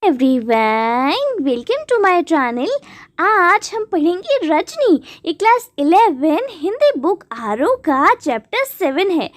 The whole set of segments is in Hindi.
Everyone, welcome to my channel. आज हम पढ़ेंगे रजनी, ये क्लास 11 हिंदी बुक आरो का चैप्टर 7 है।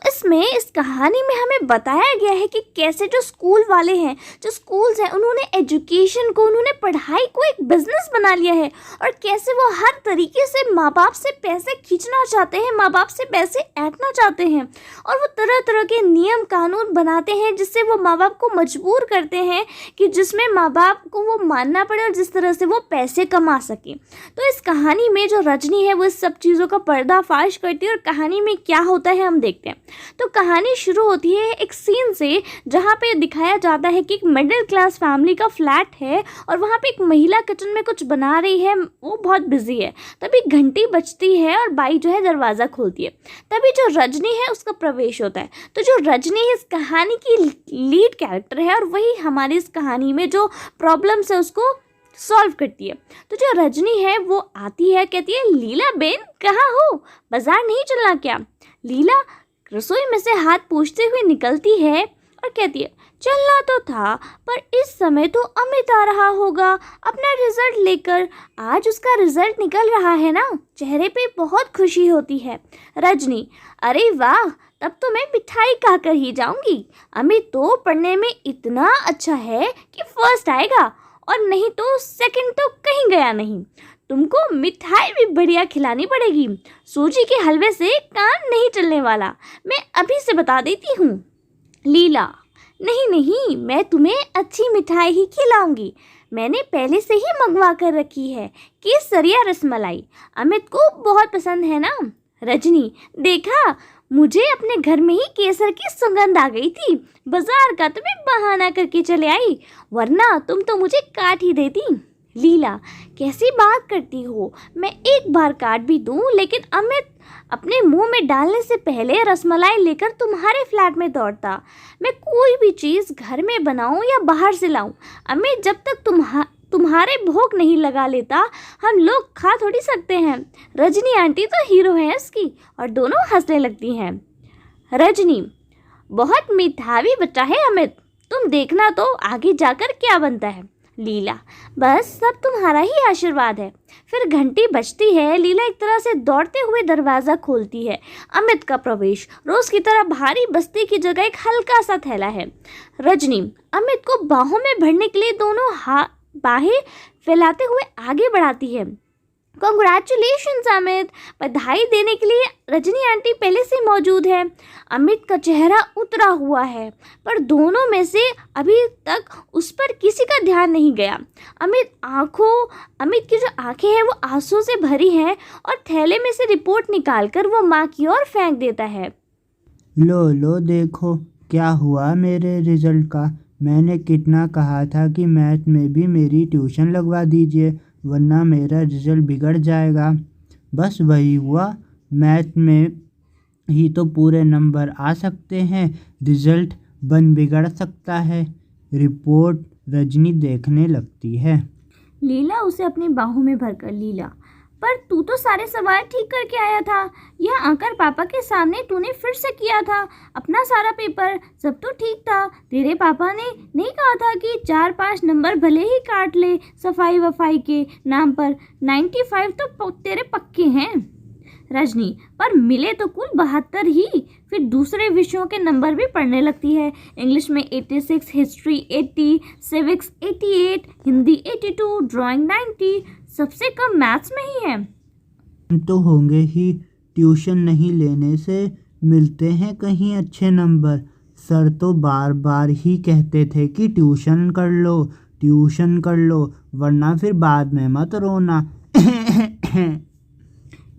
इसमें इस कहानी में हमें बताया गया है कि कैसे जो स्कूल वाले हैं, जो स्कूल्स हैं, उन्होंने एजुकेशन को, उन्होंने पढ़ाई को एक बिजनेस बना लिया है और कैसे वो हर तरीके से माँ बाप से पैसे खींचना चाहते हैं, माँ बाप से पैसे ऐंठना चाहते हैं और वो तरह तरह के नियम कानून बनाते हैं जिससे वो माँ बाप को मजबूर करते हैं कि जिसमें माँ बाप को वो मानना पड़े और जिस तरह से वो पैसे कमा सके। तो इस कहानी में जो रजनी है वो इस सब चीज़ों का पर्दाफाश करती है और कहानी में क्या होता है हम देखते हैं। तो कहानी शुरू होती है एक सीन से जहाँ पे दिखाया जाता है कि एक मिडिल क्लास फैमिली का फ्लैट है और वहाँ पे एक महिला किचन में कुछ बना रही है, वो बहुत बिजी है। तभी घंटी बजती है और बाई जो है दरवाज़ा खोलती है। तभी जो रजनी है उसका प्रवेश होता है। तो जो रजनी इस कहानी की लीड कैरेक्टर है और वही हमारी इस कहानी में जो प्रॉब्लम्स है उसको सॉल्व करती है। तो जो रजनी है वो आती है, कहती है लीला बेन कहाँ हो, बाजार नहीं चलना क्या। लीला रसोई में से हाथ पोंछते हुए निकलती है और कहती है चलना तो था, पर इस समय तो अमित आ रहा होगा अपना रिजल्ट लेकर। आज उसका रिजल्ट निकल रहा है ना, चेहरे पे बहुत खुशी होती है। रजनी अरे वाह, तब तो मैं मिठाई खाकर ही जाऊंगी। अमित तो पढ़ने में इतना अच्छा है कि फर्स्ट आएगा और नहीं तो सेकंड तो कहीं गया नहीं। तुमको मिठाई भी बढ़िया खिलानी पड़ेगी, सूजी के हलवे से काम नहीं चलने वाला, मैं अभी से बता देती हूँ। लीला नहीं नहीं, मैं तुम्हें अच्छी मिठाई ही खिलाऊंगी, मैंने पहले से ही मंगवा कर रखी है, केसरिया रसमलाई, अमित को बहुत पसंद है ना। रजनी देखा, मुझे अपने घर में ही केसर की सुगंध आ गई थी, बाजार का तो मैं बहाना करके चले आई, वरना तुम तो मुझे काट ही देती। लीला कैसी बात करती हो, मैं एक बार काट भी दूं, लेकिन अमित अपने मुंह में डालने से पहले रसमलाई लेकर तुम्हारे फ्लैट में दौड़ता। मैं कोई भी चीज़ घर में बनाऊं या बाहर से लाऊं, अमित जब तक तुम्हारे भोग नहीं लगा लेता हम लोग खा थोड़ी सकते हैं। रजनी आंटी तो हीरो है इसकी, और दोनों हंसने लगती हैं। रजनी बहुत मिठावी बच्चा है अमित, तुम देखना तो आगे जाकर क्या बनता है। लीला बस सब तुम्हारा ही आशीर्वाद है। फिर घंटी बजती है, लीला एक तरह से दौड़ते हुए दरवाज़ा खोलती है। अमित का प्रवेश रोज़ की तरह भारी बस्ती की जगह एक हल्का सा थैला है। रजनी अमित को बाहों में भरने के लिए दोनों बाहें फैलाते हुए आगे बढ़ाती है। कॉन्ग्रेचुलेशंस अमित, बधाई देने के लिए रजनी आंटी पहले से मौजूद है। अमित का चेहरा उतरा हुआ है, पर दोनों में से अभी तक उस पर किसी का ध्यान नहीं गया। अमित की जो आंखें हैं वो आंसू से भरी हैं और थैले में से रिपोर्ट निकालकर वो माँ की ओर फेंक देता है। लो देखो क्या हुआ मेरे रिजल्ट का। मैंने कितना कहा था कि मैथ में भी मेरी ट्यूशन लगवा दीजिए, वरना मेरा रिजल्ट बिगड़ जाएगा। बस वही हुआ, मैथ में ही तो पूरे नंबर आ सकते हैं, रिजल्ट बिगड़ सकता है। रिपोर्ट रजनी देखने लगती है। लीला उसे अपनी बाहों में भरकर, लीला पर तू तो सारे सवाल ठीक करके आया था, यह आकर पापा के सामने तूने फिर से किया था अपना सारा पेपर, सब तो ठीक था। तेरे पापा ने नहीं कहा था कि 4-5 नंबर भले ही काट ले सफाई वफाई के नाम पर, 95 तो तेरे पक्के हैं। रजनी पर मिले तो कुल 72 ही। फिर दूसरे विषयों के नंबर भी पढ़ने लगती है। इंग्लिश में 86, हिस्ट्री 80, सिविक्स 88, हिंदी 82, ड्राइंग 90, सबसे कम मैथ्स में ही है। तो होंगे ही, ट्यूशन नहीं लेने से मिलते हैं कहीं अच्छे नंबर। सर तो बार बार ही कहते थे कि ट्यूशन कर लो, वरना फिर बाद में मत रोना।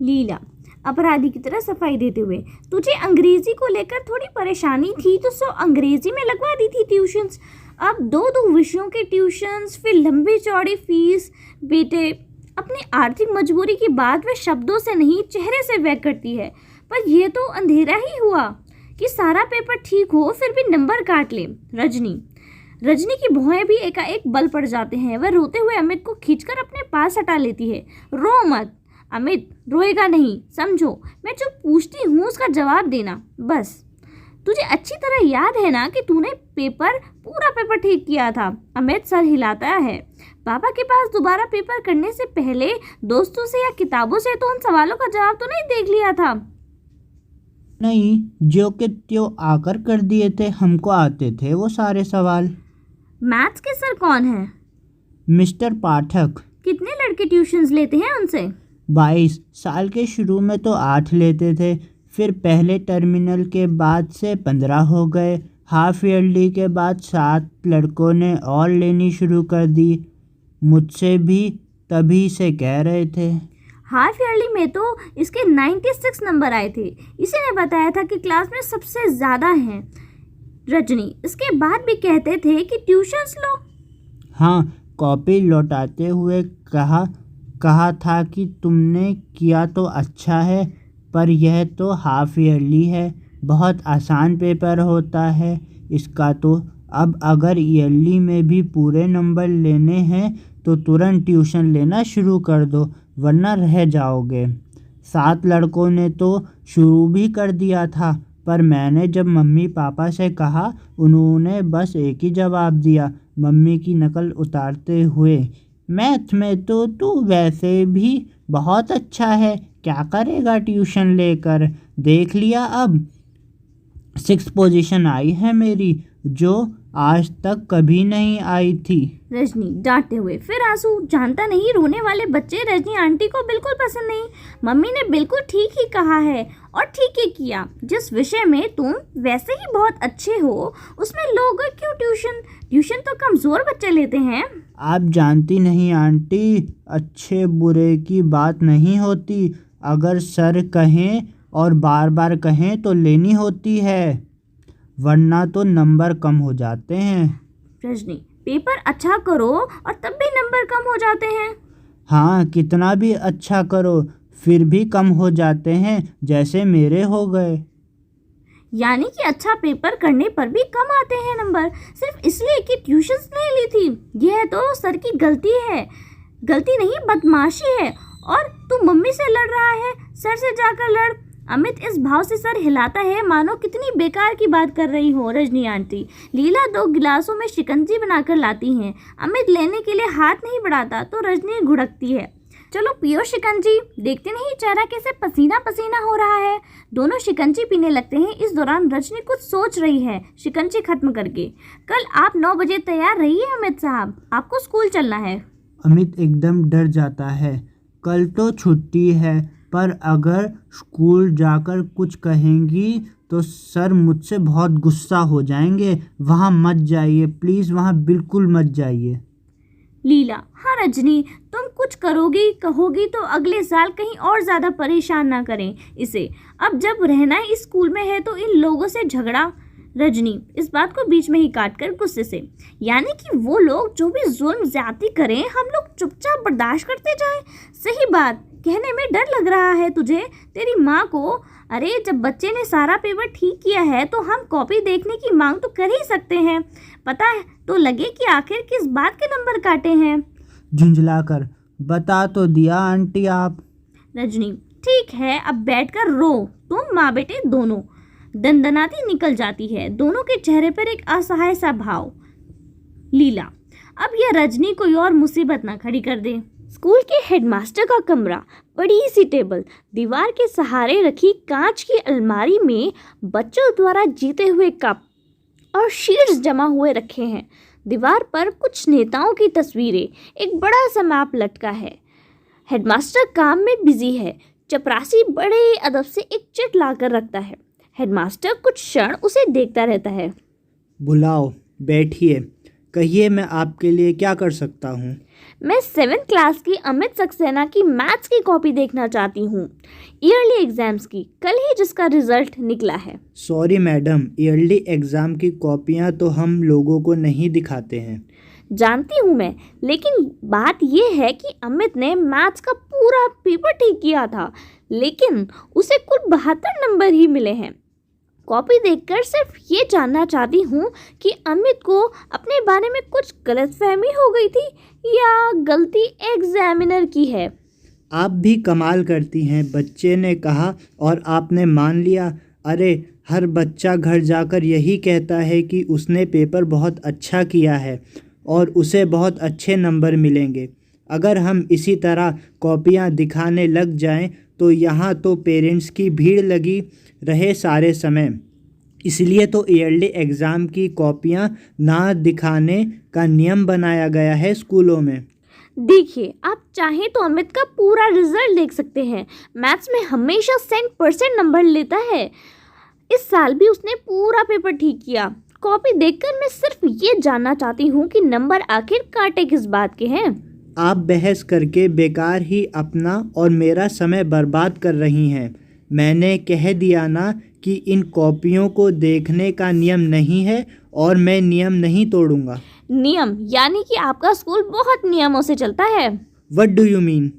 लीला अपराधी की तरह सफाई देते हुए, तुझे अंग्रेजी को लेकर थोड़ी परेशानी थी तो सो अंग्रेजी में लगवा दी थी ट्यूशन्स। अब दो विषयों के ट्यूशन्स, फिर लंबी चौड़ी फीस। बेटे अपनी आर्थिक मजबूरी की बात वह शब्दों से नहीं चेहरे से व्यक्त करती है, पर यह तो अंधेरा ही हुआ कि सारा पेपर ठीक हो फिर भी नंबर काट ले। रजनी की भौहें भी एकाएक बल पड़ जाते हैं। वह रोते हुए अमित को खींचकर अपने पास हटा लेती है। रो मत अमित, रोएगा नहीं, समझो, मैं जो पूछती हूँ उसका जवाब देना बस। तुझे अच्छी तरह याद है ना कि तूने पूरा पेपर ठीक किया था। अमित सर हिलाता है। पापा के पास दोबारा पेपर करने से पहले दोस्तों से या किताबों से तो उन सवालों का जवाब तो नहीं देख लिया था? नहीं, जो कि त्यों आकर कर दिए थे, हमको आते थे वो सारे सवाल। मैथ्स के सर कौन है? मिस्टर पाठक। कितने लड़के ट्यूशंस लेते हैं उनसे? 22। साल के शुरू में तो 8 लेते थे, फिर पहले टर्मिनल के बाद से 15 हो गए। हाफ ईयरली के बाद 7 लड़कों ने और लेनी शुरू कर दी। मुझसे भी तभी से कह रहे थे। हाफ ईयरली में तो इसके 96 नंबर आए थे। इसी ने बताया था कि क्लास में सबसे ज़्यादा हैं। रजनी इसके बाद भी कहते थे कि ट्यूशंस लो। हाँ, कॉपी लौटाते हुए कहा था कि तुमने किया तो अच्छा है, पर यह तो हाफ ईयरली है, बहुत आसान पेपर होता है इसका तो। अब अगर ईयरली में भी पूरे नंबर लेने हैं तो तुरंत ट्यूशन लेना शुरू कर दो, वरना रह जाओगे। 7 लड़कों ने तो शुरू भी कर दिया था, पर मैंने जब मम्मी पापा से कहा, उन्होंने बस एक ही जवाब दिया, मम्मी की नकल उतारते हुए, मैथ में तो तू वैसे भी बहुत अच्छा है, क्या करेगा ट्यूशन लेकर। देख लिया, अब 6 पोजीशन आई है मेरी, जो आज तक कभी नहीं आई थी। रजनी डांटते हुए, फिर आंसू। जानता नहीं, रोने वाले बच्चे रजनी आंटी को बिल्कुल पसंद नहीं। मम्मी ने बिल्कुल ठीक ही कहा है और ठीक ही किया। जिस विषय में तुम वैसे ही बहुत अच्छे हो, उसमें लोग क्यों ट्यूशन तो कमज़ोर बच्चे लेते हैं। आप जानती नहीं आंटी, अच्छे बुरे की बात नहीं होती। अगर सर कहें और बार बार कहें तो लेनी होती है, वरना तो नंबर कम हो जाते हैं। रजनी, पेपर अच्छा करो और तब भी नंबर कम हो जाते हैं। हाँ, कितना भी अच्छा करो फिर भी कम हो जाते हैं, जैसे मेरे हो गए। यानी कि अच्छा पेपर करने पर भी कम आते हैं नंबर, सिर्फ इसलिए कि ट्यूशंस नहीं ली थी। यह तो सर की गलती है। गलती नहीं, बदमाशी है। और तू मम्मी से लड़ रहा है, सर से जाकर लड़। अमित इस भाव से सर हिलाता है मानो कितनी बेकार की बात कर रही हो। रजनी आंटी लीला 2 गिलासों में शिकंजी बनाकर लाती हैं। अमित लेने के लिए हाथ नहीं बढ़ाता तो रजनी घुड़कती है, चलो पियो शिकंजी। देखते नहीं चेहरा कैसे पसीना पसीना हो रहा है। दोनों शिकंजी पीने लगते हैं। इस दौरान रजनी कुछ सोच रही है शिकंजी खत्म करके। कल आप 9 बजे तैयार रहिए अमित साहब, आपको स्कूल चलना है। अमित एकदम डर जाता है। कल तो छुट्टी है, पर अगर स्कूल जाकर कुछ कहेंगी तो सर मुझसे बहुत गुस्सा हो जाएंगे। वहाँ मत जाइए प्लीज़, वहाँ बिल्कुल मत जाइए। लीला, हाँ रजनी, तुम कुछ करोगी कहोगी तो अगले साल कहीं और ज़्यादा परेशान ना करें इसे। अब जब रहना ही स्कूल में है तो इन लोगों से झगड़ा। रजनी इस बात को बीच में ही काटकर गुस्से से, यानी कि वो लोग जो भी जुल्म ज्यादती करें हम लोग चुपचाप बर्दाश्त करते जाएं। सही बात कहने में डर लग रहा है तुझे, तेरी माँ को। अरे जब बच्चे ने सारा पेपर ठीक किया है तो हम कॉपी देखने की मांग तो कर ही सकते हैं, पता है तो लगे कि आखिर किस बात के नंबर काटे हैं। झुंझलाकर बता तो दिया आंटी आप। रजनी, ठीक है अब बैठकर रो, तुम माँ बेटे दोनों। दंदनाती निकल जाती है, दोनों के चेहरे पर एक असहाय सा भाव। लीला, अब यह रजनी कोई और मुसीबत ना खड़ी कर दे। स्कूल के हेडमास्टर का कमरा, बड़ी सी टेबल, दीवार के सहारे रखी कांच की अलमारी में बच्चों द्वारा जीते हुए कप और शीट्स जमा हुए रखे हैं। दीवार पर कुछ नेताओं की तस्वीरें, एक बड़ा सा मैप लटका है। हेडमास्टर काम में बिजी है। चपरासी बड़े अदब से एक चिट लाकर रखता है। हेडमास्टर कुछ क्षण उसे देखता रहता है। बुलाओ, बैठिए, कहिए मैं आपके लिए क्या कर सकता हूँ। मैं 7th क्लास की अमित सक्सेना की मैथ्स की कॉपी देखना चाहती हूँ, ईयरली एग्जाम्स की, कल ही जिसका रिजल्ट निकला है। सॉरी मैडम, ईयरली एग्ज़ाम की कॉपियाँ तो हम लोगों को नहीं दिखाते हैं। जानती हूँ मैं, लेकिन बात यह है कि अमित ने मैथ्स का पूरा पेपर ठीक किया था, लेकिन उसे कुल 72 नंबर ही मिले हैं। कॉपी देखकर सिर्फ ये जानना चाहती हूँ कि अमित को अपने बारे में कुछ गलतफहमी हो गई थी या गलती एग्जामिनर की है। आप भी कमाल करती हैं, बच्चे ने कहा और आपने मान लिया। अरे हर बच्चा घर जाकर यही कहता है कि उसने पेपर बहुत अच्छा किया है और उसे बहुत अच्छे नंबर मिलेंगे। अगर हम इसी तरह कॉपियाँ दिखाने लग जाएं तो यहाँ तो पेरेंट्स की भीड़ लगी रहे सारे समय। इसलिए तो ईयरली एग्ज़ाम की कॉपियाँ ना दिखाने का नियम बनाया गया है स्कूलों में। देखिए, आप चाहें तो अमित का पूरा रिजल्ट देख सकते हैं। मैथ्स में हमेशा 100% नंबर लेता है। इस साल भी उसने पूरा पेपर ठीक किया। कॉपी देखकर मैं सिर्फ ये जानना चाहती हूँ कि नंबर आखिर कांटे किस बात के हैं। आप बहस करके बेकार ही अपना और मेरा समय बर्बाद कर रही हैं। मैंने कह दिया ना कि इन कॉपियों को देखने का नियम नहीं है और मैं नियम नहीं तोड़ूंगा। नियम यानी कि आपका स्कूल बहुत नियमों से चलता है। What do you mean?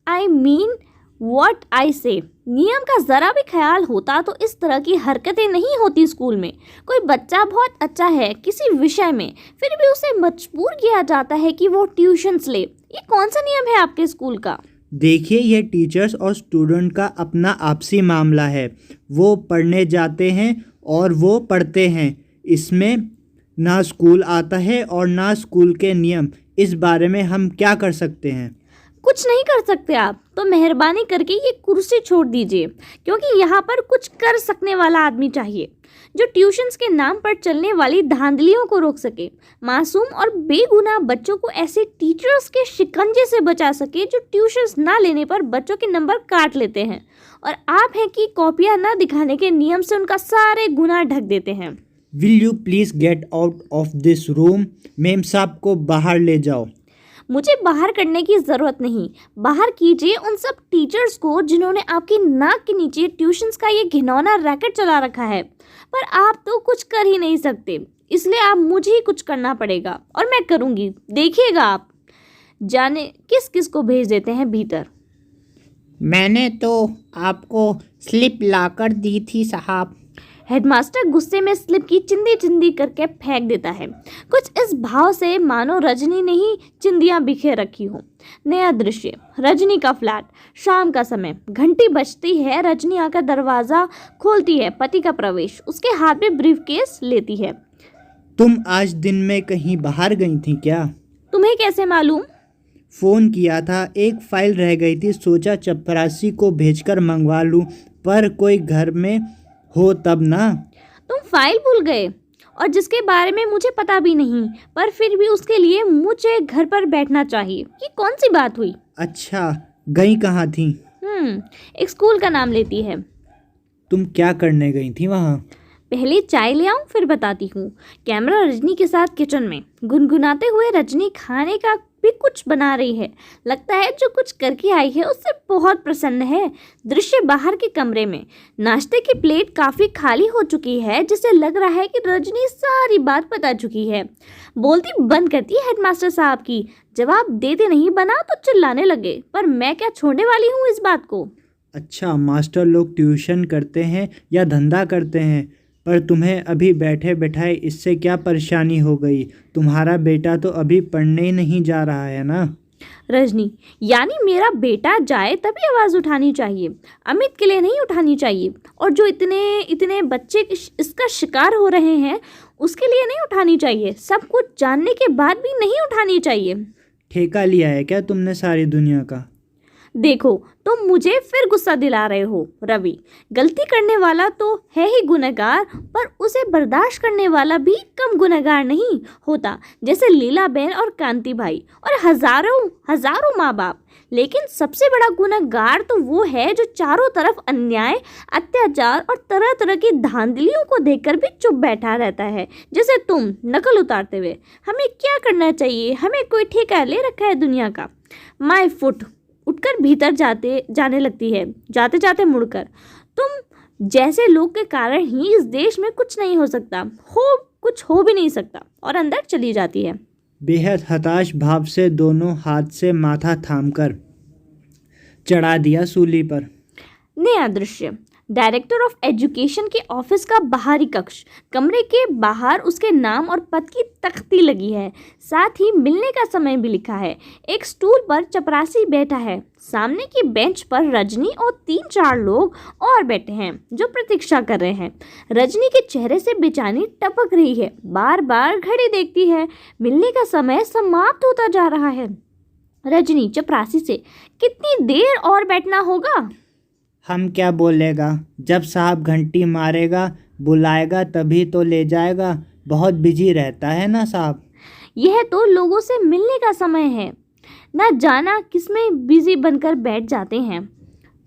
I mean what I से। नियम का ज़रा भी ख्याल होता तो इस तरह की हरकतें नहीं होती स्कूल में। कोई बच्चा बहुत अच्छा है किसी विषय में, फिर भी उसे मजबूर किया जाता है कि वो ट्यूशन्स ले। ये कौन सा नियम है आपके स्कूल का? देखिए, ये टीचर्स और स्टूडेंट का अपना आपसी मामला है। वो पढ़ने जाते हैं और वो पढ़ते हैं। इसमें ना स्कूल आता है और ना स्कूल के नियम। इस बारे में हम क्या कर सकते हैं? कुछ नहीं कर सकते आप तो मेहरबानी करके ये कुर्सी छोड़ दीजिए, क्योंकि यहाँ पर कुछ कर सकने वाला आदमी चाहिए जो ट्यूशन्स के नाम पर चलने वाली धांधलियों को रोक सके, मासूम और बेगुनाह बच्चों को ऐसे टीचर्स के शिकंजे से बचा सके जो ट्यूशन्स ना लेने पर बच्चों के नंबर काट लेते हैं। और आप हैं कि कॉपियाँ ना दिखाने के नियम से उनका सारे गुनाह ढक देते हैं। Will you please get out of this room? Ma'am साहब को बाहर ले जाओ। मुझे बाहर करने की ज़रूरत नहीं। बाहर कीजिए उन सब टीचर्स को जिन्होंने आपकी नाक के नीचे ट्यूशन्स का ये घिनौना रैकेट चला रखा है। पर आप तो कुछ कर ही नहीं सकते, इसलिए आप मुझे ही कुछ करना पड़ेगा और मैं करूँगी। देखिएगा आप। जाने किस किस को भेज देते हैं भीतर। मैंने तो आपको स्लिप लाकर दी थी साहब। हेडमास्टर गुस्से में स्लिप की चिंदी चिंदी करके फेंक देता है, कुछ इस भाव से मानो रजनी ने ही चिंदियाँ बिखेर रखी हो। नया दृश्य, रजनी का फ्लैट। शाम का समय, घंटी बजती है। रजनी आकर दरवाज़ा खोलती है। पति का प्रवेश। उसके हाथ में ब्रीफकेस लेती है। तुम आज दिन में कहीं बाहर गई थी क्या? तुम्हें कैसे मालूम? फ़ोन किया था, एक फ़ाइल रह गई थी, सोचा चपरासी को भेजकर मंगवा लूँ, पर कोई घर में हो तब ना। तुम फाइल भूल गए, और जिसके बारे में मुझे पता भी नहीं, पर फिर भी उसके लिए मुझे घर पर बैठना चाहिए। ये कौन सी बात हुई? अच्छा, गई कहाँ थी? एक स्कूल का नाम लेती है। तुम क्या करने गई थी वहाँ? पहले चाय ले आऊं फिर बताती हूँ। कैमरा रजनी के साथ किचन में। गुनगुनाते हुए रजनी खाने का भी कुछ बना रही है। लगता है जो कुछ करके आई है उससे बहुत प्रसन्न है। दृश्य बाहर के कमरे में। नाश्ते की प्लेट काफ़ी खाली हो चुकी है, जिससे लग रहा है कि रजनी सारी बात बता चुकी है। बोलती बंद करती है हेडमास्टर साहब की। जवाब देते नहीं बना तो चिल्लाने लगे, पर मैं क्या छोड़ने वाली हूँ इस बात को। अच्छा, मास्टर लोग ट्यूशन करते हैं या धंधा करते हैं, पर तुम्हें अभी बैठे बैठाए इससे क्या परेशानी हो गई? तुम्हारा बेटा तो अभी पढ़ने ही नहीं जा रहा है ना? रजनी, यानी मेरा बेटा जाए तभी आवाज़ उठानी चाहिए, अमित के लिए नहीं उठानी चाहिए। और जो इतने इतने बच्चे इसका शिकार हो रहे हैं उसके लिए नहीं उठानी चाहिए। सब कुछ जानने के बाद भी नहीं उठानी चाहिए। ठेका लिया है क्या तुमने सारी दुनिया का? देखो, तुम मुझे फिर गुस्सा दिला रहे हो रवि। गलती करने वाला तो है ही गुनहगार, पर उसे बर्दाश्त करने वाला भी कम गुनहगार नहीं होता, जैसे लीला बहन और कांति भाई और हजारों हजारों माँ बाप। लेकिन सबसे बड़ा गुनहगार तो वो है जो चारों तरफ अन्याय, अत्याचार और तरह तरह की धांधलियों को देखकर भी चुप बैठा रहता है, जैसे तुम नकल उतारते हुए। हमें क्या करना चाहिए? हमें कोई ठेका ले रखा है दुनिया का? माय फुट उठकर भीतर जाने लगती है, जाते जाते मुड़कर। तुम जैसे लोग के कारण ही इस देश में कुछ नहीं हो सकता, कुछ हो भी नहीं सकता, और अंदर चली जाती है। बेहद हताश भाव से दोनों हाथ से माथा थामकर चढ़ा दिया सूली पर। नया दृश्य, डायरेक्टर ऑफ एजुकेशन के ऑफिस का बाहरी कक्ष। कमरे के बाहर उसके नाम और पद की तख्ती लगी है, साथ ही मिलने का समय भी लिखा है। एक स्टूल पर चपरासी बैठा है। सामने की बेंच पर रजनी और 3-4 लोग और बैठे हैं जो प्रतीक्षा कर रहे हैं। रजनी के चेहरे से बेचैनी टपक रही है, बार बार घड़ी देखती है। मिलने का समय समाप्त होता जा रहा है। रजनी चपरासी से, कितनी देर और बैठना होगा? हम क्या बोलेगा, जब साहब घंटी मारेगा बुलाएगा तभी तो ले जाएगा। बहुत बिजी रहता है ना साहब। यह तो लोगों से मिलने का समय है, ना जाना किसमें बिजी बनकर बैठ जाते हैं।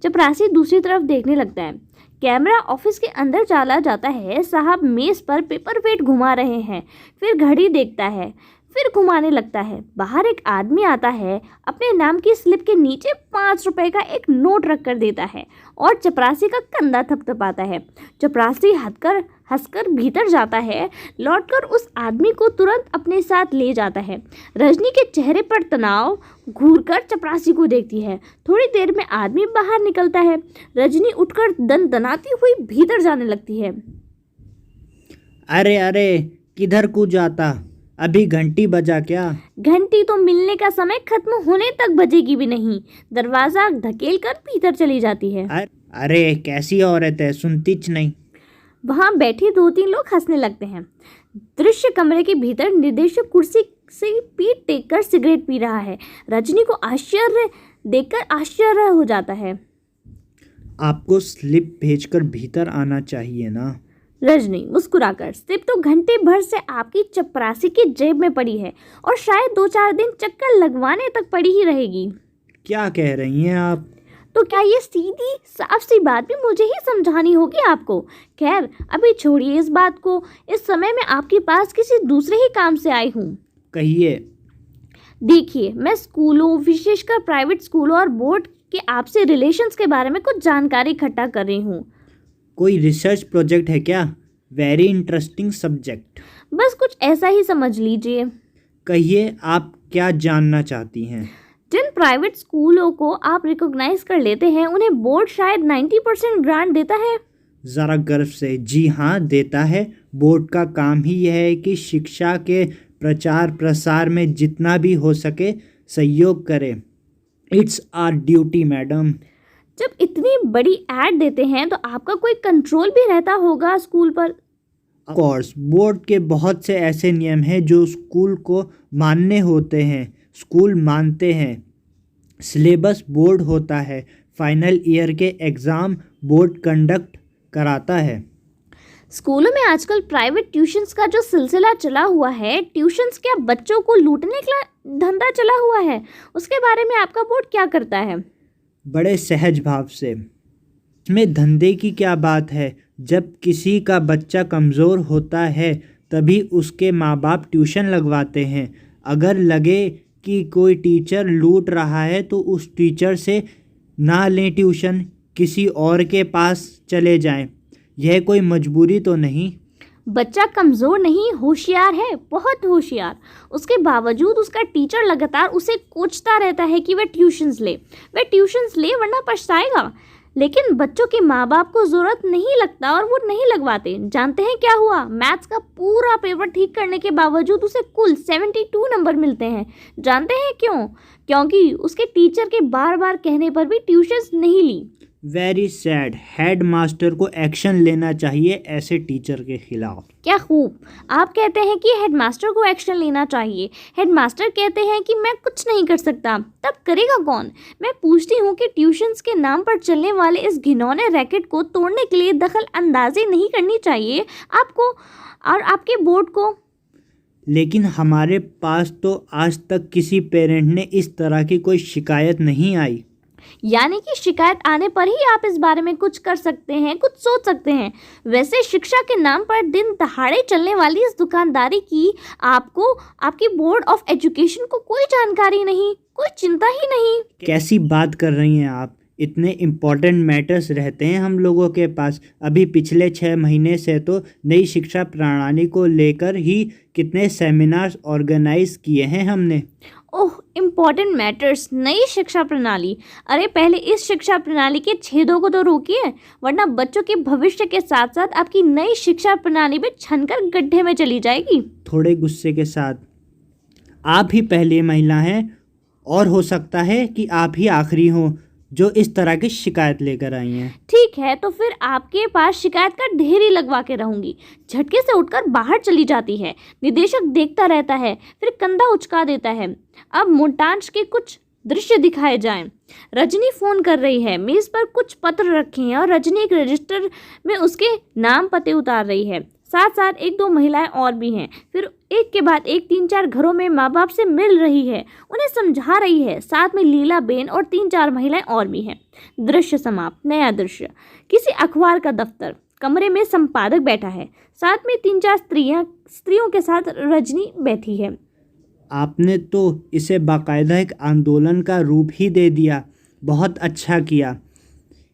चपरासी दूसरी तरफ देखने लगता है। कैमरा ऑफिस के अंदर चला जाता है। साहब मेज पर पेपर वेट घुमा रहे हैं, फिर घड़ी देखता है, फिर घुमाने लगता है। बाहर एक आदमी आता है, अपने नाम की स्लिप के नीचे 5 रुपए का एक नोट रख कर देता है और चपरासी का कंधा थपथपाता है। चपरासी हंसकर भीतर जाता है, लौटकर उस आदमी को तुरंत अपने साथ ले जाता है। रजनी के चेहरे पर तनाव घूरकर चपरासी को देखती है। थोड़ी देर में आदमी बाहर निकलता है। रजनी उठकर दनदनाती हुई भीतर जाने लगती है। अरे अरे, किधर कूद जाता, अभी घंटी बजा क्या? घंटी तो मिलने का समय खत्म होने तक बजेगी भी नहीं। दरवाजा धकेल कर भीतर चली जाती है। अरे कैसी औरत है, सुनतीच नहीं। वहां बैठे 2-3 लोग हंसने लगते हैं। दृश्य कमरे के भीतर निर्देशक कुर्सी से पीठ टेककर सिगरेट पी रहा है। रजनी को देखकर आश्चर्य हो जाता है। आपको स्लिप भेजकर भीतर आना चाहिए ना। रजनी मुस्कुराकर, स्लिप तो घंटे भर से आपकी चपरासी की जेब में पड़ी है और शायद 2-4 दिन चक्कर लगवाने तक पड़ी ही रहेगी। क्या कह रही हैं आप? तो क्या ये सीधी साफ सी बात भी मुझे ही समझानी होगी आपको? खैर अभी छोड़िए इस बात को। इस समय मैं आपके पास किसी दूसरे ही काम से आई हूँ। कहिए। देखिए, मैं स्कूलों, विशेषकर प्राइवेट स्कूलों और बोर्ड के आपसे रिलेशंस के बारे में कुछ जानकारी इकट्ठा कर रही हूँ। कोई रिसर्च प्रोजेक्ट है क्या? Very interesting subject. बस कुछ ऐसा ही समझ लीजिए। कहिए, आप क्या जानना चाहती हैं? जिन प्राइवेट स्कूलों को आप रिकॉग्नाइज कर लेते हैं, उन्हें बोर्ड शायद 90% ग्रांट देता है। ज़रा गर्व से। जी हाँ, देता है। बोर्ड का काम ही यह है कि शिक्षा के प्रचार प्रसार में जितना भी हो सके सहयोग करे। It's our duty madam. जब इतनी बड़ी ऐड देते हैं तो आपका कोई कंट्रोल भी रहता होगा स्कूल पर। ऑफ कोर्स, बोर्ड के बहुत से ऐसे नियम हैं जो स्कूल को मानने होते हैं। स्कूल मानते हैं। सिलेबस बोर्ड होता है। फाइनल ईयर के एग्ज़ाम बोर्ड कंडक्ट कराता है। स्कूलों में आजकल प्राइवेट ट्यूशन्स का जो सिलसिला चला हुआ है, ट्यूशन्स क्या बच्चों को लूटने का धंधा चला हुआ है, उसके बारे में आपका बोर्ड क्या करता है? बड़े सहज भाव से। इसमें धंधे की क्या बात है? जब किसी का बच्चा कमज़ोर होता है तभी उसके माँ बाप ट्यूशन लगवाते हैं। अगर लगे कि कोई टीचर लूट रहा है तो उस टीचर से ना लें ट्यूशन, किसी और के पास चले जाएं। यह कोई मजबूरी तो नहीं। बच्चा कमज़ोर नहीं, होशियार है, बहुत होशियार। उसके बावजूद उसका टीचर लगातार उसे कोचता रहता है कि वह ट्यूशन्स ले वरना पछताएगा। लेकिन बच्चों के माँ बाप को ज़रूरत नहीं लगता और वो नहीं लगवाते। जानते हैं क्या हुआ? मैथ्स का पूरा पेपर ठीक करने के बावजूद उसे कुल 72 नंबर मिलते हैं। जानते हैं क्यों? क्योंकि उसके टीचर के बार बार कहने पर भी ट्यूशन्स नहीं ली। Very sad. हेड मास्टर को एक्शन लेना चाहिए ऐसे टीचर के खिलाफ। क्या खूब। आप कहते हैं कि हेडमास्टर को एक्शन लेना चाहिए। हेडमास्टर कहते हैं कि मैं कुछ नहीं कर सकता। तब करेगा कौन? मैं पूछती हूँ कि ट्यूशन्स के नाम पर चलने वाले इस घिनौने रैकेट को तोड़ने के लिए दखल अंदाजी नहीं करनी चाहिए आपको और आपके बोर्ड को? लेकिन हमारे पास तो आज तक किसी पेरेंट ने इस तरह की कोई शिकायत नहीं आई। यानी कि शिकायत आने पर ही आप इस बारे में कुछ कर सकते हैं, कुछ सोच सकते हैं। वैसे शिक्षा के नाम पर दिन दहाड़े चलने वाली इस दुकानदारी की आपको, आपकी बोर्ड ऑफ एजुकेशन को कोई जानकारी नहीं, कोई चिंता ही नहीं। कैसी बात कर रही हैं आप? इतने इम्पोर्टेंट मैटर्स रहते हैं हम लोगों के पास। अभी पिछले 6 महीने से तो नई शिक्षा प्रणाली को लेकर ही कितने सेमिनार्स ऑर्गेनाइज किए हैं हमने। ओह, इम्पॉर्टेंट मैटर्स, नई शिक्षा प्रणाली। अरे पहले इस शिक्षा प्रणाली के छेदों को तो रोकिए, वरना बच्चों के भविष्य के साथ साथ आपकी नई शिक्षा प्रणाली भी छनकर गड्ढे में चली जाएगी। थोड़े गुस्से के साथ, आप ही पहली महिला हैं और हो सकता है कि आप ही आखिरी हो जो इस तरह की शिकायत लेकर आई हैं। ठीक है, तो फिर आपके पास शिकायत का ढेर ही लगवा के रहूंगी। झटके से उठकर बाहर चली जाती है, निदेशक देखता रहता है, फिर कंधा उचका देता है। अब मोन्टाज के कुछ दृश्य दिखाए जाएं। रजनी फोन कर रही है, मेज पर कुछ पत्र रखे हैं और रजनी एक रजिस्टर में उसके नाम पते उतार रही है। साथ साथ 1-2 महिलाएं और भी हैं। फिर एक के बाद एक 3-4 घरों में माँ बाप से मिल रही है, उन्हें समझा रही है। साथ में लीला बेन और 3-4 महिलाएं और भी हैं। दृश्य समाप्त। नया दृश्य, किसी अखबार का दफ्तर, कमरे में संपादक बैठा है, साथ में 3-4 स्त्रियों के साथ रजनी बैठी है। आपने तो इसे बाकायदा एक आंदोलन का रूप ही दे दिया। बहुत अच्छा किया।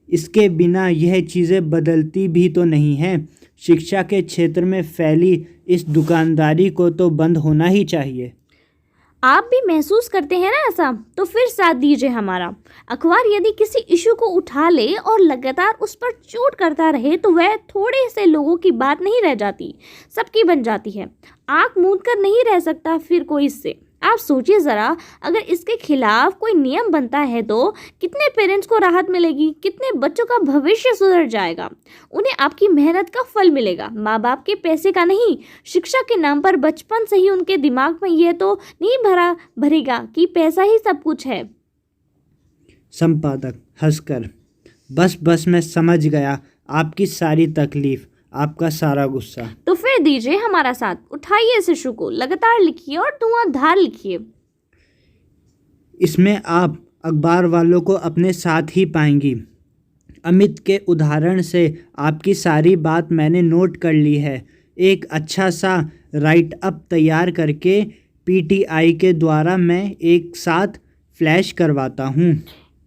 इसके बिना यह चीज़ें बदलती भी तो नहीं हैं। शिक्षा के क्षेत्र में फैली इस दुकानदारी को तो बंद होना ही चाहिए। आप भी महसूस करते हैं ना ऐसा? तो फिर साथ दीजिए हमारा। अखबार यदि किसी इशू को उठा ले और लगातार उस पर चोट करता रहे तो वह थोड़े से लोगों की बात नहीं रह जाती, सबकी बन जाती है। आंख मूंद कर नहीं रह सकता फिर कोई इससे। आप सोचिए ज़रा, अगर इसके खिलाफ कोई नियम बनता है तो कितने पेरेंट्स को राहत मिलेगी, कितने बच्चों का भविष्य सुधर जाएगा, उन्हें आपकी मेहनत का फल मिलेगा, माँ बाप के पैसे का नहीं। शिक्षा के नाम पर बचपन से ही उनके दिमाग में यह तो नहीं भरेगा कि पैसा ही सब कुछ है। संपादक हंसकर, बस मैं समझ गया आपकी सारी तकलीफ, आपका सारा गुस्सा। तो फिर दीजिए हमारा साथ, उठाइए इस इशू को, लगातार लिखिए और धुआंधार लिखिए। इसमें आप अखबार वालों को अपने साथ ही पाएंगी। अमित के उदाहरण से आपकी सारी बात मैंने नोट कर ली है। एक अच्छा सा राइट अप तैयार करके पीटीआई के द्वारा मैं एक साथ फ्लैश करवाता हूँ।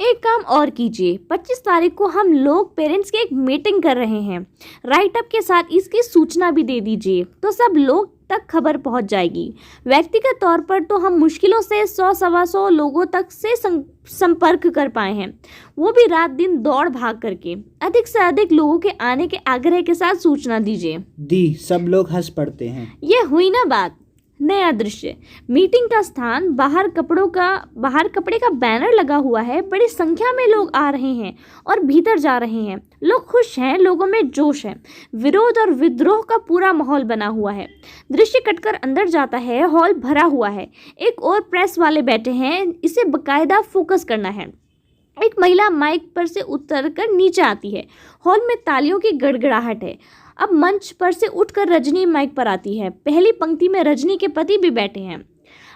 एक काम और कीजिए, 25 तारीख को हम लोग पेरेंट्स की एक मीटिंग कर रहे हैं। राइट अप के साथ इसकी सूचना भी दे दीजिए तो सब लोग तक खबर पहुंच जाएगी। व्यक्तिगत तौर पर तो हम मुश्किलों से 100-125 लोगों तक से संपर्क कर पाए हैं, वो भी रात दिन दौड़ भाग करके। अधिक से अधिक लोगों के आने के आग्रह के साथ सूचना दीजिए। सब लोग हंस पड़ते हैं। ये हुई ना बात। नया दृश्य, मीटिंग का स्थान, बाहर कपड़े का बैनर लगा हुआ है। बड़ी संख्या में लोग आ रहे हैं और भीतर जा रहे हैं। लोग खुश हैं, लोगों में जोश है। विरोध और विद्रोह का पूरा माहौल बना हुआ है। दृश्य कटकर अंदर जाता है, हॉल भरा हुआ है। एक और प्रेस वाले बैठे हैं, इसे बाकायदा फोकस करना है। एक महिला माइक पर से उतरकर नीचे आती है। हॉल में तालियों की गड़गड़ाहट है। अब मंच पर से उठकर रजनी माइक पर आती है। पहली पंक्ति में रजनी के पति भी बैठे हैं।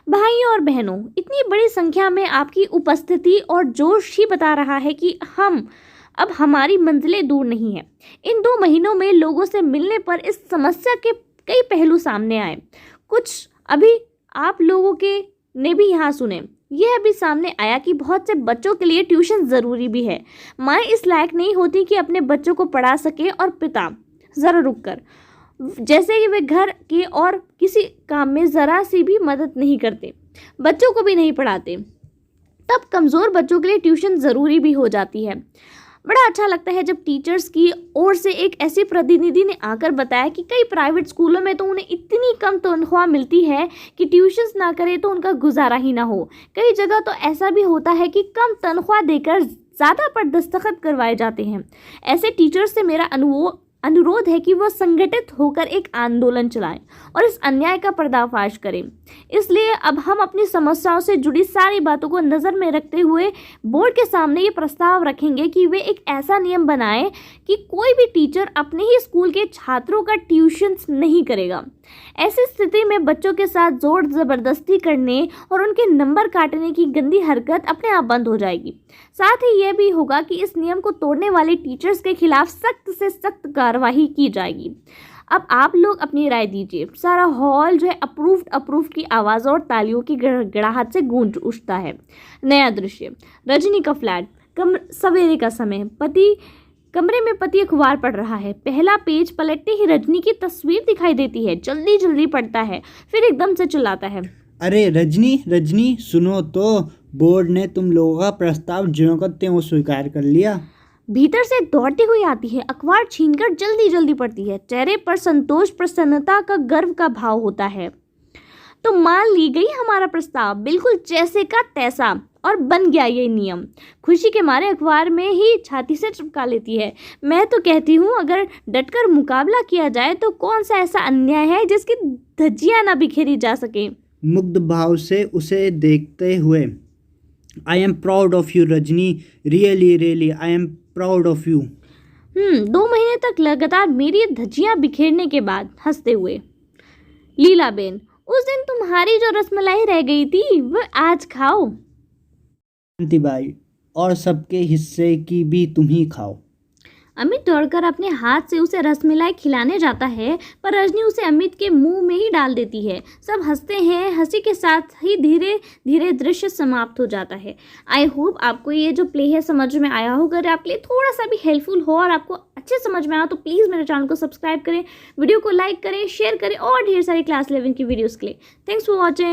भाइयों और बहनों, इतनी बड़ी संख्या में आपकी उपस्थिति और जोश ही बता रहा है कि अब हमारी मंजिलें दूर नहीं है। इन 2 महीनों में लोगों से मिलने पर इस समस्या के कई पहलू सामने आए। कुछ अभी आप लोगों के ने भी यहाँ सुने। यह भी सामने आया कि बहुत से बच्चों के लिए ट्यूशन ज़रूरी भी है। माँ इस लायक नहीं होती कि अपने बच्चों को पढ़ा सके और पिता ज़रा रुक कर, जैसे कि वे घर के और किसी काम में ज़रा सी भी मदद नहीं करते, बच्चों को भी नहीं पढ़ाते। तब कमज़ोर बच्चों के लिए ट्यूशन ज़रूरी भी हो जाती है। बड़ा अच्छा लगता है जब टीचर्स की ओर से एक ऐसी प्रतिनिधि ने आकर बताया कि कई प्राइवेट स्कूलों में तो उन्हें इतनी कम तनख्वाह मिलती है कि ट्यूशन्स ना करे तो उनका गुजारा ही ना हो। कई जगह तो ऐसा भी होता है कि कम तनख्वाह देकर ज़्यादा पर दस्तखत करवाए जाते हैं। ऐसे टीचर्स से मेरा अनुरोध है कि वह संगठित होकर एक आंदोलन चलाएं और इस अन्याय का पर्दाफाश करें। इसलिए अब हम अपनी समस्याओं से जुड़ी सारी बातों को नज़र में रखते हुए बोर्ड के सामने ये प्रस्ताव रखेंगे कि वे एक ऐसा नियम बनाएं कि कोई भी टीचर अपने ही स्कूल के छात्रों का ट्यूशन्स नहीं करेगा। ऐसी स्थिति में बच्चों के साथ जोर ज़बरदस्ती करने और उनके नंबर काटने की गंदी हरकत अपने आप बंद हो जाएगी। साथ ही यह भी होगा कि इस नियम को तोड़ने वाले टीचर्स के खिलाफ सख्त से सख्त कार्रवाई की जाएगी। अब आप लोग अपनी राय दीजिए। सारा हॉल जो है अप्रूव्ड की आवाज़ और तालियों की गड़गड़ाहट से गूंज उठता है। नया दृश्य, रजनी का फ्लैट, सवेरे का समय, कमरे में पति अखबार पढ़ रहा है। पहला पेज पलटते ही रजनी की तस्वीर दिखाई देती है। जल्दी जल्दी पढ़ता है, फिर एकदम से चिल्लाता है, अरे रजनी रजनी सुनो तो, बोर्ड ने तुम लोगों का प्रस्ताव ज्यों का त्यों स्वीकार कर लिया। भीतर से दौड़ती हुई आती है, अखबार छीनकर जल्दी जल्दी पढ़ती है। चेहरे पर संतोष, प्रसन्नता का, गर्व का भाव होता है। तो मान ली गई हमारा प्रस्ताव, बिल्कुल जैसे का तैसा, और बन गया ये नियम। खुशी के मारे अखबार में ही छाती से चिपका लेती है। मैं तो कहती हूँ अगर डटकर मुकाबला किया जाए तो कौन सा ऐसा अन्याय है जिसकी धज्जियां ना बिखेरी जा सके। मुग्ध भाव से उसे देखते हुए, I am proud of you Rajni, really really I am proud of you. 2 महीने तक लगातार मेरी धज्जियां बिखेरने के बाद हंसते हुए, लीलाबेन, उस दिन तुम्हारी जो रसमलाई रह गई थी वह आज खाओ। शांतिबाई, और सबके हिस्से की भी तुम ही खाओ। अमित दौड़कर अपने हाथ से उसे रसमलाई खिलाने जाता है, पर रजनी उसे अमित के मुंह में ही डाल देती है। सब हंसते हैं। हंसी के साथ ही धीरे धीरे दृश्य समाप्त हो जाता है। आई होप आपको ये जो प्ले है समझ में आया हो। अगर आपके लिए थोड़ा सा भी हेल्पफुल हो और आपको अच्छे समझ में आया तो प्लीज़ मेरे चैनल को सब्सक्राइब करें, वीडियो को लाइक करें, शेयर करें और ढेर सारी क्लास 11 की वीडियोज़ के लिए। Thanks for watching.